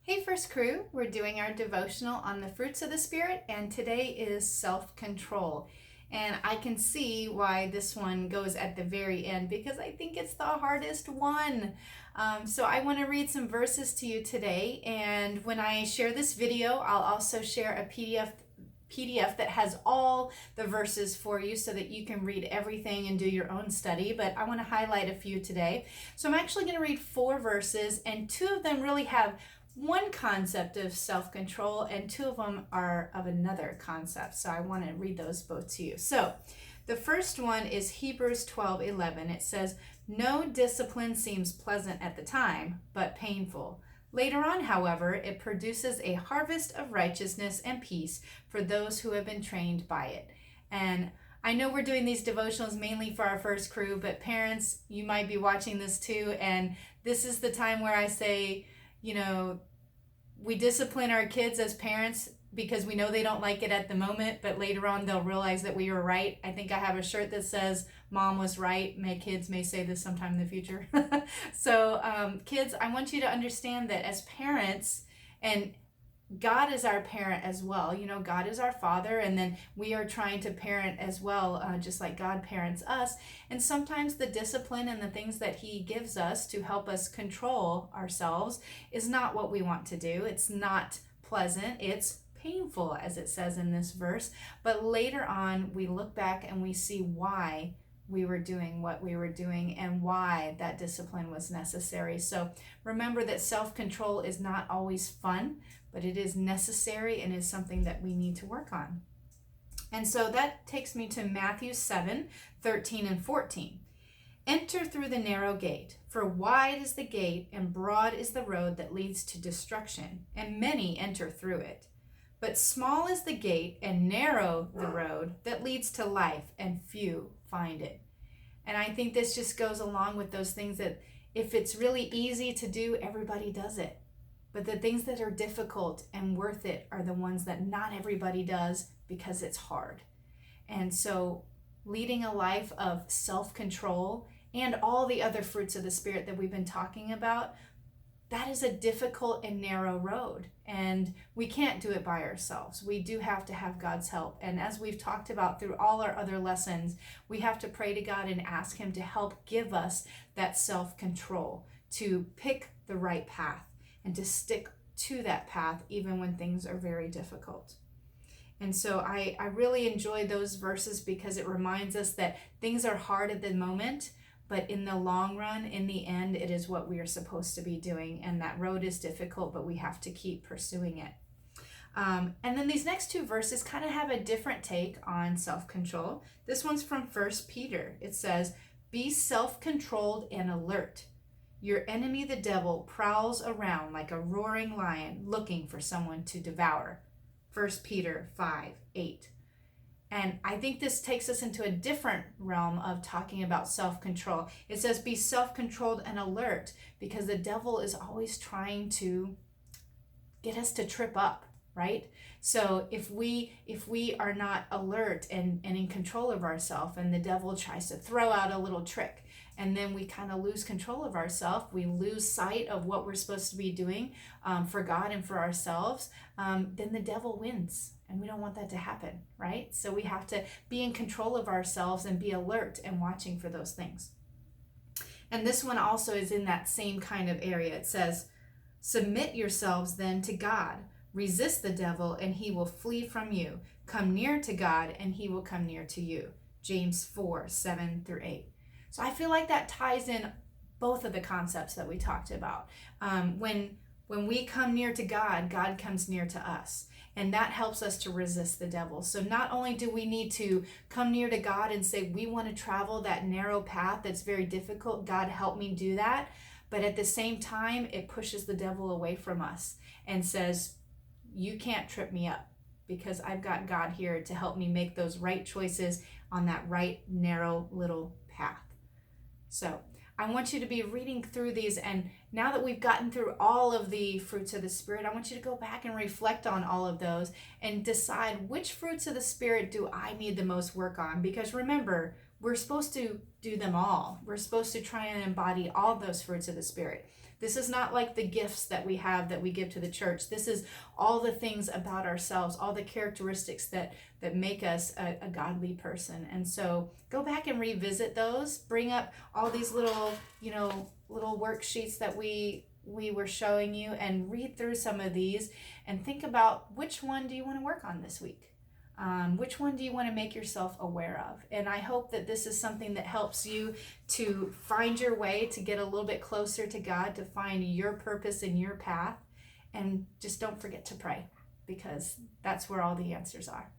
Hey, First Crew, we're doing our devotional on the fruits of the Spirit, and today is self control. And I can see why this one goes at the very end because I think it's the hardest one. So I want to read some verses to you today, and when I share this video, I'll also share a PDF that has all the verses for you so that you can read everything and do your own study, but I want to highlight a few today. So I'm actually going to read 4 verses, and 2 of them really have one concept of self-control and 2 of them are of another concept. So I want to read those both to you. So the first one is Hebrews 12:11. It says, "No discipline seems pleasant at the time, but painful. Later on, however, it produces a harvest of righteousness and peace for those who have been trained by it." And I know we're doing these devotionals mainly for our First Crew, but parents, you might be watching this too, and this is the time where I say, we discipline our kids as parents because we know they don't like it at the moment, but later on they'll realize that we were right. I think I have a shirt that says, "Mom was right." My kids may say this sometime in the future. So, kids, I want you to understand that as parents, and God is our parent as well. God is our father, and then we are trying to parent as well, just like God parents us. And sometimes the discipline and the things that He gives us to help us control ourselves is not what we want to do. It's not pleasant. It's painful, as it says in this verse. But later on, we look back and we see why we were doing what we were doing and why that discipline was necessary. So remember that self-control is not always fun, but it is necessary and is something that we need to work on. And so that takes me to Matthew 7:13 and 14. "Enter through the narrow gate, for wide is the gate and broad is the road that leads to destruction, and many enter through it. But small is the gate and narrow the road that leads to life, and few find it." And I think this just goes along with those things that if it's really easy to do, everybody does it. But the things that are difficult and worth it are the ones that not everybody does because it's hard. And so leading a life of self-control and all the other fruits of the Spirit that we've been talking about, that is a difficult and narrow road. And we can't do it by ourselves. We do have to have God's help. And as we've talked about through all our other lessons, we have to pray to God and ask Him to help give us that self-control to pick the right path and to stick to that path even when things are very difficult. And so I really enjoy those verses because it reminds us that things are hard at the moment, but in the long run, in the end, it is what we are supposed to be doing. And that road is difficult, but we have to keep pursuing it. And then these next 2 verses kind of have a different take on self-control. This one's from 1 Peter. It says, "Be self-controlled and alert. Your enemy, the devil, prowls around like a roaring lion looking for someone to devour." 1 Peter 5:8. And I think this takes us into a different realm of talking about self-control. It says, "Be self-controlled and alert," because the devil is always trying to get us to trip up, right? So if we are not alert and in control of ourselves, and the devil tries to throw out a little trick, and then we kind of lose control of ourselves, we lose sight of what we're supposed to be doing for God and for ourselves, then the devil wins. And we don't want that to happen, right? So we have to be in control of ourselves and be alert and watching for those things. And this one also is in that same kind of area. It says, "Submit yourselves then to God. Resist the devil and he will flee from you. Come near to God and he will come near to you." James 4:7-8. So I feel like that ties in both of the concepts that we talked about. When we come near to God, God comes near to us. And that helps us to resist the devil. So not only do we need to come near to God and say, we want to travel that narrow path that's very difficult, God help me do that. But at the same time, it pushes the devil away from us and says, you can't trip me up because I've got God here to help me make those right choices on that right narrow little path. So I want you to be reading through these, and now that we've gotten through all of the fruits of the Spirit, I want you to go back and reflect on all of those and decide which fruits of the Spirit do I need the most work on. Because remember, we're supposed to do them all. We're supposed to try and embody all those fruits of the Spirit. This is not like the gifts that we have that we give to the church. This is all the things about ourselves, all the characteristics that make us a godly person. And so go back and revisit those. Bring up all these little, little worksheets that we were showing you, and read through some of these and think about, which one do you want to work on this week? Which one do you want to make yourself aware of? And I hope that this is something that helps you to find your way, to get a little bit closer to God, to find your purpose and your path. And just don't forget to pray, because that's where all the answers are.